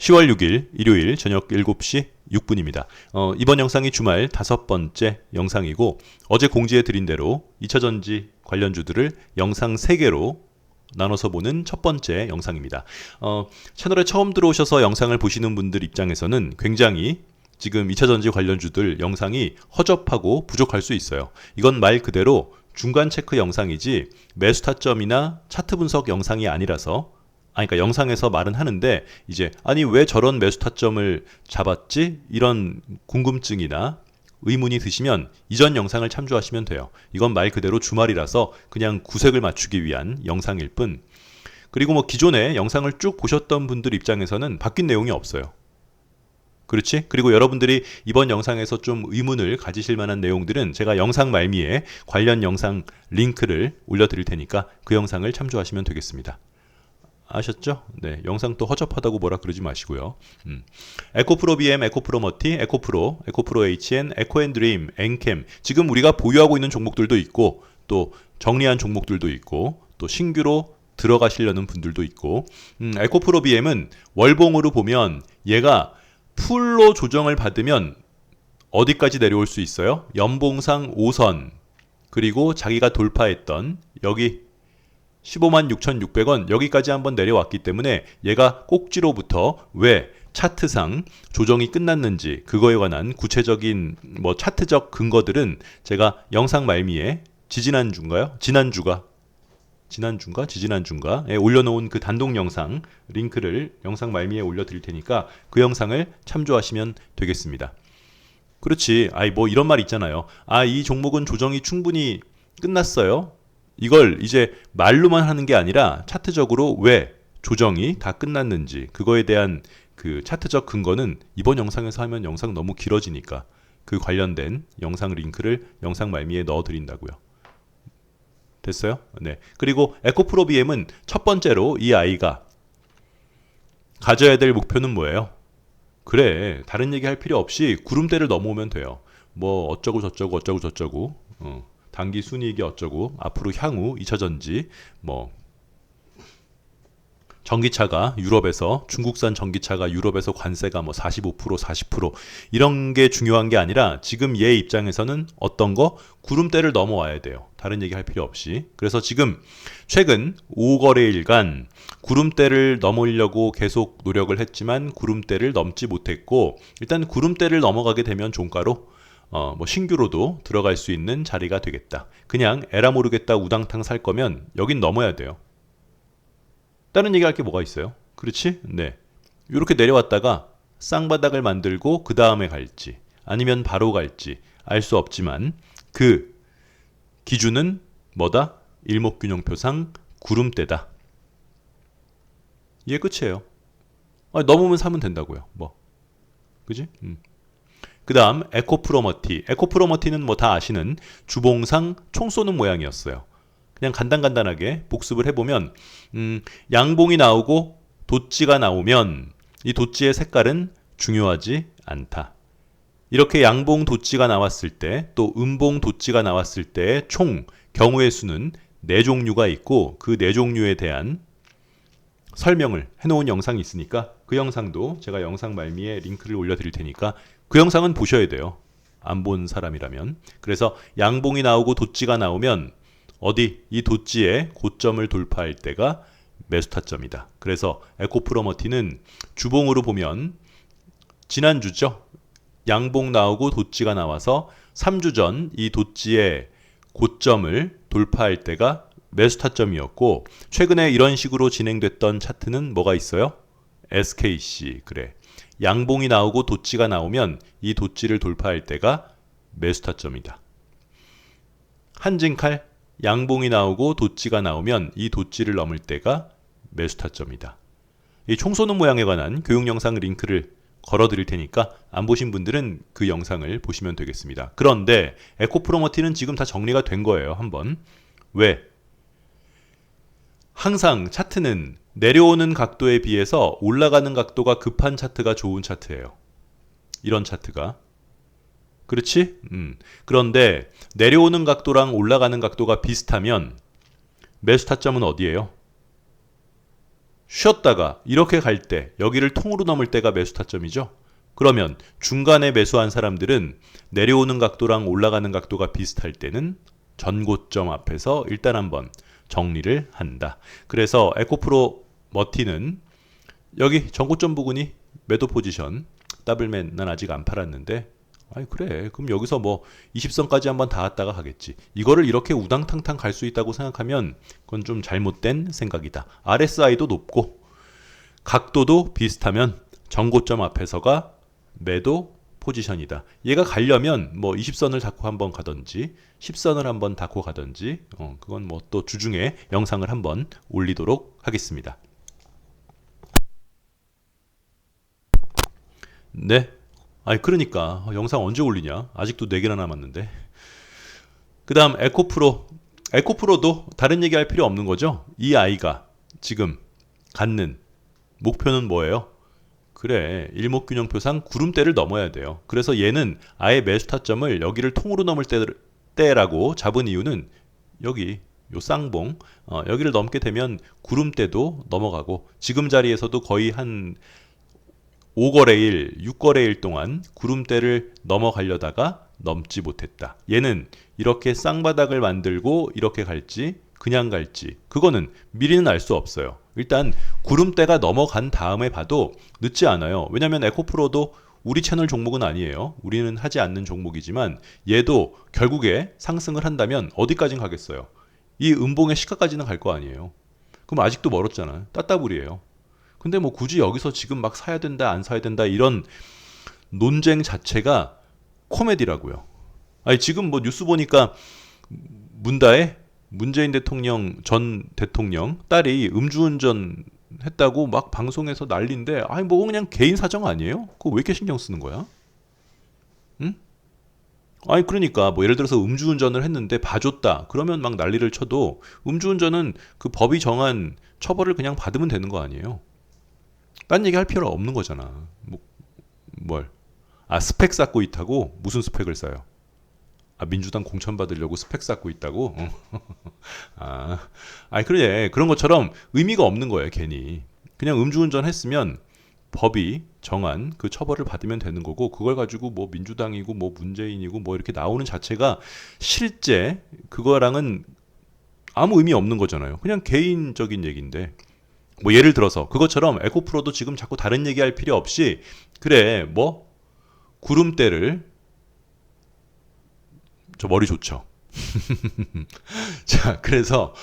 10월 6일 일요일 저녁 7시 6분입니다. 이번 영상이 주말 5번째 영상이고 어제 공지해드린 대로 2차전지 관련주들을 영상 3개로 나눠서 보는 첫 번째 영상입니다. 채널에 처음 들어오셔서 영상을 보시는 분들 입장에서는 굉장히 지금 2차전지 관련주들 영상이 허접하고 부족할 수 있어요. 이건 말 그대로 중간 체크 영상이지 매수 타점이나 차트 분석 영상이 아니라서 그러니까 영상에서 말은 하는데 이제 아니 왜 저런 매수 타점을 잡았지? 이런 궁금증이나 의문이 드시면 이전 영상을 참조하시면 돼요. 이건 말 그대로 주말이라서 그냥 구색을 맞추기 위한 영상일 뿐. 그리고 뭐 기존에 영상을 쭉 보셨던 분들 입장에서는 바뀐 내용이 없어요. 그렇지? 그리고 여러분들이 이번 영상에서 좀 의문을 가지실 만한 내용들은 제가 영상 말미에 관련 영상 링크를 올려드릴 테니까 그 영상을 참조하시면 되겠습니다. 아셨죠? 네, 영상 또 허접하다고 뭐라 그러지 마시고요. 에코프로 BM, 에코프로 머티, 에코프로, 에코프로 HN, 에코앤드림, 엔캠 지금 우리가 보유하고 있는 종목들도 있고 또 정리한 종목들도 있고 또 신규로 들어가시려는 분들도 있고 에코프로 BM은 월봉으로 보면 얘가 풀로 조정을 받으면 어디까지 내려올 수 있어요? 연봉상 5선 그리고 자기가 돌파했던 여기 156,600원 여기까지 한번 내려왔기 때문에 얘가 꼭지로부터 왜 차트상 조정이 끝났는지 그거에 관한 구체적인 뭐 차트적 근거들은 제가 영상 말미에 지난주인가요? 지지난주인가에 올려놓은 그 단독 영상 링크를 영상 말미에 올려드릴 테니까 그 영상을 참조하시면 되겠습니다. 그렇지. 뭐 이런 말 있잖아요. 이 종목은 조정이 충분히 끝났어요. 이걸 이제 말로만 하는 게 아니라 차트적으로 왜 조정이 다 끝났는지 그거에 대한 그 차트적 근거는 이번 영상에서 하면 영상 너무 길어지니까 그 관련된 영상 링크를 영상 말미에 넣어드린다고요. 됐어요? 네. 그리고 에코프로 BM은 첫 번째로 이 아이가 가져야 될 목표는 뭐예요? 그래, 다른 얘기 할 필요 없이 구름대를 넘어오면 돼요. 뭐 어쩌고 저쩌고 단기 순이익이 어쩌고 앞으로 향후 2차전지 뭐 전기차가 유럽에서 중국산 전기차가 유럽에서 관세가 뭐 45% 40% 이런 게 중요한 게 아니라 지금 얘 입장에서는 어떤 거 구름대를 넘어와야 돼요. 다른 얘기 할 필요 없이. 그래서 지금 최근 5거래일간 구름대를 넘으려고 계속 노력을 했지만 구름대를 넘지 못했고 일단 구름대를 넘어가게 되면 종가로 뭐 신규로도 들어갈 수 있는 자리가 되겠다. 그냥 에라 모르겠다 우당탕 살 거면 여긴 넘어야 돼요. 다른 얘기할 게 뭐가 있어요? 그렇지? 네. 이렇게 내려왔다가 쌍바닥을 만들고 그 다음에 갈지 아니면 바로 갈지 알 수 없지만 그 기준은 뭐다? 일목균형표상 구름대다. 이게 끝이에요. 넘으면 사면 된다고요. 뭐. 그지? 그 다음 에코프로머티. 에코프로머티는 뭐 다 아시는 주봉상 총 쏘는 모양이었어요. 그냥 간단하게 복습을 해보면 양봉이 나오고 도찌가 나오면 이 도찌의 색깔은 중요하지 않다. 이렇게 양봉 도찌가 나왔을 때 또 음봉 도찌가 나왔을 때 총 경우의 수는 4종류가 있고 그 4종류에 대한 설명을 해놓은 영상이 있으니까 그 영상도 제가 영상 말미에 링크를 올려드릴 테니까 그 영상은 보셔야 돼요. 안 본 사람이라면. 그래서 양봉이 나오고 도찌가 나오면 어디 이 도찌의 고점을 돌파할 때가 매수 타점이다. 그래서 에코프로머티는 주봉으로 보면 지난주죠. 양봉 나오고 도찌가 나와서 3주 전 이 도찌의 고점을 돌파할 때가 매수 타점이었고 최근에 이런 식으로 진행됐던 차트는 뭐가 있어요? SKC 그래. 양봉이 나오고 도찌가 나오면 이 도찌를 돌파할 때가 매수 타점이다. 한진칼 양봉이 나오고 도찌가 나오면 이 도찌를 넘을 때가 매수 타점이다. 이 총 쏘는 모양에 관한 교육 영상 링크를 걸어드릴 테니까 안 보신 분들은 그 영상을 보시면 되겠습니다. 그런데 에코프로머티는 지금 다 정리가 된 거예요. 한번. 왜? 항상 차트는 내려오는 각도에 비해서 올라가는 각도가 급한 차트가 좋은 차트예요. 이런 차트가. 그렇지? 그런데 내려오는 각도랑 올라가는 각도가 비슷하면 매수 타점은 어디예요? 쉬었다가 이렇게 갈 때 여기를 통으로 넘을 때가 매수 타점이죠. 그러면 중간에 매수한 사람들은 내려오는 각도랑 올라가는 각도가 비슷할 때는 전고점 앞에서 일단 한번 정리를 한다. 그래서 에코프로 머티는 여기 전고점 부근이 매도 포지션, 더블맨 난 아직 안 팔았는데, 아이 그래 그럼 여기서 뭐 20선까지 한번 닿았다가 가겠지. 이거를 이렇게 우당탕탕 갈 수 있다고 생각하면 그건 좀 잘못된 생각이다. RSI도 높고 각도도 비슷하면 전고점 앞에서가 매도 포지션이다. 얘가 가려면 뭐 20선을 닫고 한번 가든지 10선을 한번 닫고 가든지 그건 뭐 또 주중에 영상을 한번 올리도록 하겠습니다. 네. 아니 그러니까 영상 언제 올리냐? 아직도 4개나 남았는데. 그 다음 에코프로. 에코프로도 다른 얘기할 필요 없는 거죠. 이 아이가 지금 갖는 목표는 뭐예요? 그래 일목균형표상 구름대를 넘어야 돼요. 그래서 얘는 아예 매수 타점을 여기를 통으로 넘을 때라고 잡은 이유는 여기 요 쌍봉 여기를 넘게 되면 구름대도 넘어가고 지금 자리에서도 거의 한 5거래일, 6거래일 동안 구름대를 넘어가려다가 넘지 못했다. 얘는 이렇게 쌍바닥을 만들고 이렇게 갈지 그냥 갈지 그거는 미리는 알 수 없어요. 일단 구름대가 넘어간 다음에 봐도 늦지 않아요. 왜냐하면 에코프로도 우리 채널 종목은 아니에요. 우리는 하지 않는 종목이지만 얘도 결국에 상승을 한다면 어디까진 가겠어요. 이 음봉의 시가까지는 갈 거 아니에요. 그럼 아직도 멀었잖아요. 따따블이에요. 근데 뭐 굳이 여기서 지금 막 사야 된다 안 사야 된다 이런 논쟁 자체가 코미디라고요. 아니 지금 뭐 뉴스 보니까 문다에 문재인 대통령 전 대통령 딸이 음주운전 했다고 막 방송에서 난리인데 아니 뭐 그냥 개인 사정 아니에요? 그거 왜 이렇게 신경 쓰는 거야? 응? 아니 그러니까 뭐 예를 들어서 음주운전을 했는데 봐줬다 그러면 막 난리를 쳐도 음주운전은 그 법이 정한 처벌을 그냥 받으면 되는 거 아니에요? 딴 얘기 할 필요 없는 거잖아. 뭐, 뭘? 아 스펙 쌓고 있다고? 무슨 스펙을 쌓요? 아 민주당 공천 받으려고 스펙 쌓고 있다고? 아니 그래 그런 것처럼 의미가 없는 거예요 괜히. 그냥 음주운전 했으면 법이 정한 그 처벌을 받으면 되는 거고 그걸 가지고 뭐 민주당이고 뭐 문재인이고 뭐 이렇게 나오는 자체가 실제 그거랑은 아무 의미 없는 거잖아요. 그냥 개인적인 얘기인데. 뭐 예를 들어서 그것처럼 에코프로도 지금 자꾸 다른 얘기할 필요 없이 그래 뭐 구름대를 저 머리 좋죠. 자 그래서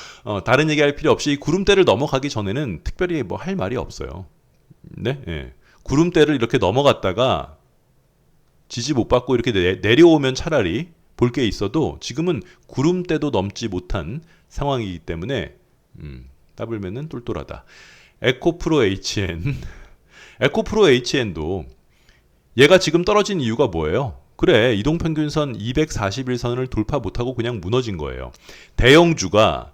다른 얘기할 필요 없이 구름대를 넘어가기 전에는 특별히 뭐 할 말이 없어요. 네, 예. 구름대를 이렇게 넘어갔다가 지지 못 받고 이렇게 내려오면 차라리 볼 게 있어도 지금은 구름대도 넘지 못한 상황이기 때문에 더블맨은 똘똘하다. 에코프로 HN 에코프로 HN도 얘가 지금 떨어진 이유가 뭐예요? 그래 이동평균선 241선을 돌파 못하고 그냥 무너진 거예요. 대형주가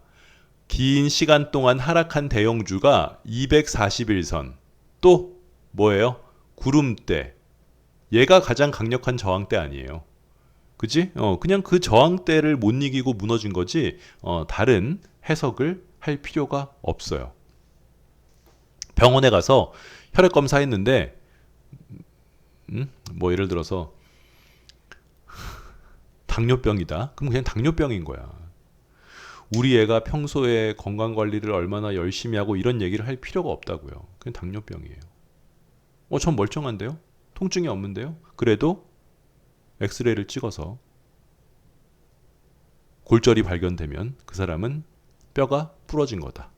긴 시간 동안 하락한 대형주가 241선 또 뭐예요? 구름대 얘가 가장 강력한 저항대 아니에요. 그지? 그냥 그 저항대를 못 이기고 무너진 거지 다른 해석을 할 필요가 없어요. 병원에 가서 혈액 검사했는데 뭐 예를 들어서 당뇨병이다. 그럼 그냥 당뇨병인 거야. 우리 애가 평소에 건강관리를 얼마나 열심히 하고 이런 얘기를 할 필요가 없다고요. 그냥 당뇨병이에요. 전 멀쩡한데요? 통증이 없는데요? 그래도 엑스레이를 찍어서 골절이 발견되면 그 사람은 뼈가 부러진 거다.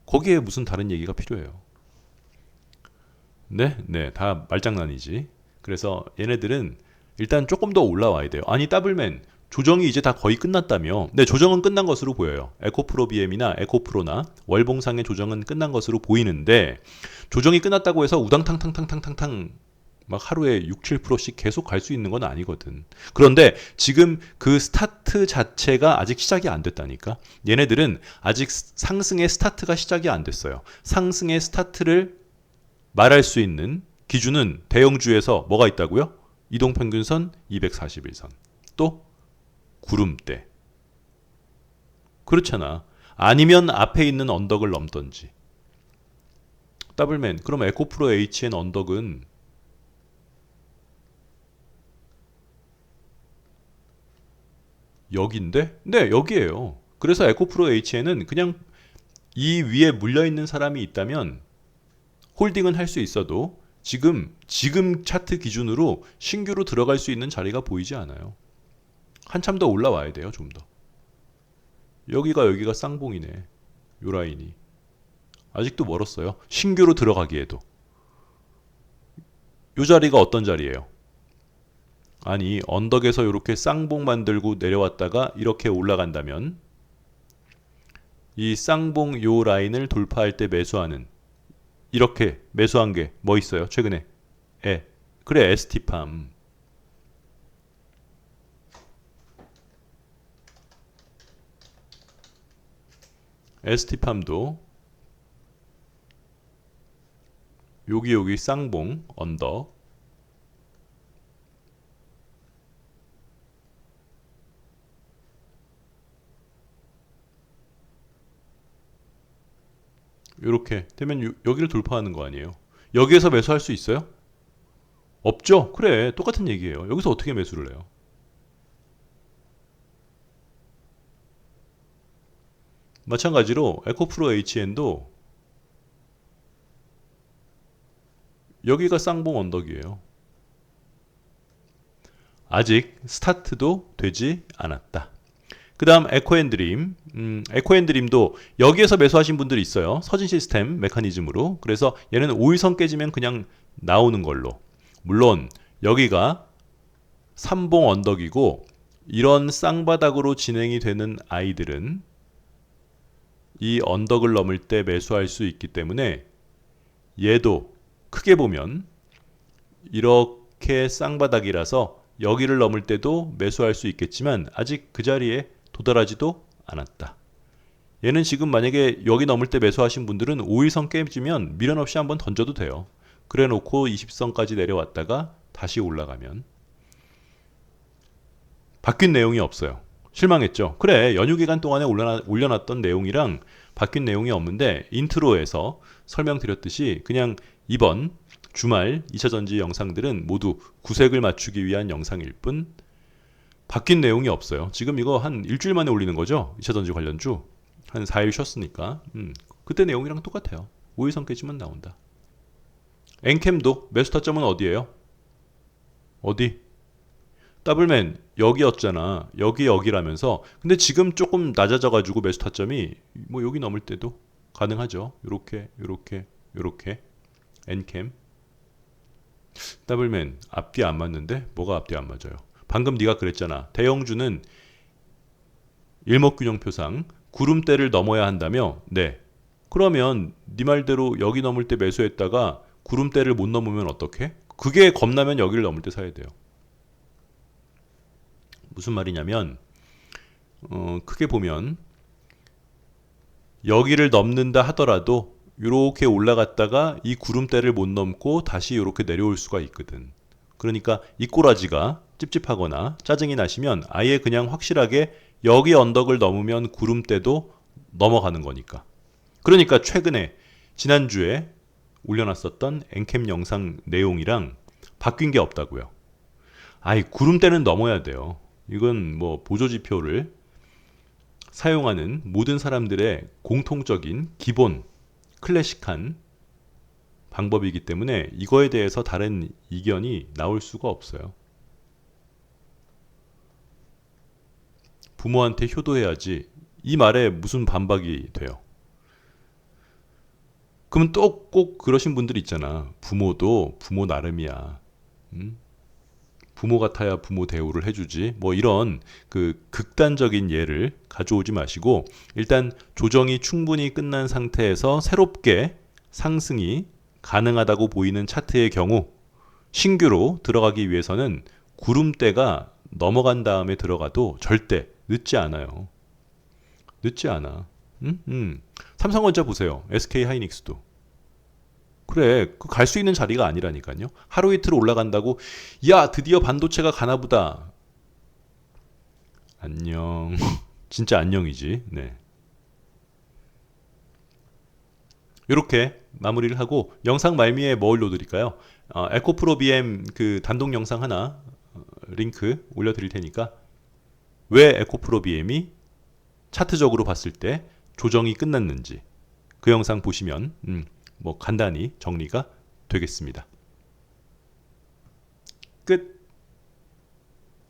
거기에 무슨 다른 얘기가 필요해요. 네, 다 말장난이지. 그래서 얘네들은 일단 조금 더 올라와야 돼요. 아니 더블맨 조정이 이제 다 거의 끝났다며. 네, 조정은 끝난 것으로 보여요. 에코프로 BM이나 에코프로나 월봉상의 조정은 끝난 것으로 보이는데 조정이 끝났다고 해서 우당탕탕탕탕탕탕 막 하루에 6, 7%씩 계속 갈 수 있는 건 아니거든. 그런데 지금 그 스타트 자체가 아직 시작이 안 됐다니까. 얘네들은 아직 상승의 스타트가 시작이 안 됐어요. 상승의 스타트를 말할 수 있는 기준은 대형주에서 뭐가 있다고요? 이동평균선 241선. 또 구름대. 그렇잖아. 아니면 앞에 있는 언덕을 넘던지. 더블맨. 그럼 에코프로 HN 언덕은 여기인데? 네, 여기에요. 그래서 에코프로 HN은 그냥 이 위에 물려있는 사람이 있다면 홀딩은 할 수 있어도 지금 차트 기준으로 신규로 들어갈 수 있는 자리가 보이지 않아요. 한참 더 올라와야 돼요, 좀 더. 여기가 쌍봉이네. 요 라인이. 아직도 멀었어요. 신규로 들어가기에도. 요 자리가 어떤 자리예요? 아니, 언덕에서 이렇게 쌍봉 만들고 내려왔다가 이렇게 올라간다면 이 쌍봉 요 라인을 돌파할 때 매수하는, 이렇게 매수한 게 뭐 있어요? 최근에. 예. 그래, ST팜. ST팜도 여기 쌍봉 언덕. 이렇게 되면 여기를 돌파하는 거 아니에요? 여기에서 매수할 수 있어요? 없죠? 그래, 똑같은 얘기예요. 여기서 어떻게 매수를 해요? 마찬가지로 에코프로 HN도 여기가 쌍봉 언덕이에요. 아직 스타트도 되지 않았다. 그 다음 에코앤드림. 에코앤드림도 여기에서 매수하신 분들이 있어요. 서진 시스템 메커니즘으로. 그래서 얘는 5일선 깨지면 그냥 나오는 걸로. 물론 여기가 삼봉 언덕이고 이런 쌍바닥으로 진행이 되는 아이들은 이 언덕을 넘을 때 매수할 수 있기 때문에 얘도 크게 보면 이렇게 쌍바닥이라서 여기를 넘을 때도 매수할 수 있겠지만 아직 그 자리에 도달하지도 않았다. 얘는 지금 만약에 여기 넘을 때 매수하신 분들은 5일선 깨지면 미련 없이 한번 던져도 돼요. 그래 놓고 20선까지 내려왔다가 다시 올라가면 바뀐 내용이 없어요. 실망했죠? 그래, 연휴 기간 동안에 올려놨던 내용이랑 바뀐 내용이 없는데 인트로에서 설명드렸듯이 그냥 이번 주말 2차전지 영상들은 모두 구색을 맞추기 위한 영상일 뿐 바뀐 내용이 없어요. 지금 이거 한 일주일 만에 올리는 거죠? 2차전지 관련주. 한 4일 쉬었으니까. 그때 내용이랑 똑같아요. 5일선 깨지면 나온다. 엔캠도 매수 타점은 어디예요? 어디? 더블맨 여기였잖아. 여기라면서. 근데 지금 조금 낮아져가지고 매수 타점이 뭐 여기 넘을 때도 가능하죠. 요렇게 엔캠. 더블맨 앞뒤 안 맞는데? 뭐가 앞뒤 안 맞아요? 방금 네가 그랬잖아. 대형주는 일목균형표상 구름대를 넘어야 한다며? 네. 그러면 네 말대로 여기 넘을 때 매수했다가 구름대를 못 넘으면 어떡해? 그게 겁나면 여기를 넘을 때 사야 돼요. 무슨 말이냐면 크게 보면 여기를 넘는다 하더라도 이렇게 올라갔다가 이 구름대를 못 넘고 다시 이렇게 내려올 수가 있거든. 그러니까 이 꼬라지가 찝찝하거나 짜증이 나시면 아예 그냥 확실하게 여기 언덕을 넘으면 구름대도 넘어가는 거니까. 그러니까 최근에 지난주에 올려놨었던 엔캠 영상 내용이랑 바뀐 게 없다고요. 아이, 구름대는 넘어야 돼요. 이건 뭐 보조지표를 사용하는 모든 사람들의 공통적인 기본 클래식한 방법이기 때문에 이거에 대해서 다른 이견이 나올 수가 없어요. 부모한테 효도해야지 이 말에 무슨 반박이 돼요. 그러면 또 꼭 그러신 분들 있잖아. 부모도 부모 나름이야. 부모 같아야 부모 대우를 해주지. 뭐 이런 그 극단적인 예를 가져오지 마시고 일단 조정이 충분히 끝난 상태에서 새롭게 상승이 가능하다고 보이는 차트의 경우 신규로 들어가기 위해서는 구름대가 넘어간 다음에 들어가도 절대 늦지 않아요. 늦지 않아. 삼성전자 보세요. SK 하이닉스도. 그래, 갈 수 있는 자리가 아니라니까요. 하루 이틀 올라간다고 야 드디어 반도체가 가나보다. 안녕. 진짜 안녕이지. 네. 이렇게 마무리를 하고 영상 말미에 뭐 올려드릴까요? 에코프로 BM 그 단독 영상 하나 링크 올려드릴 테니까 왜 에코프로 BM이 차트적으로 봤을 때 조정이 끝났는지 그 영상 보시면 뭐 간단히 정리가 되겠습니다. 끝.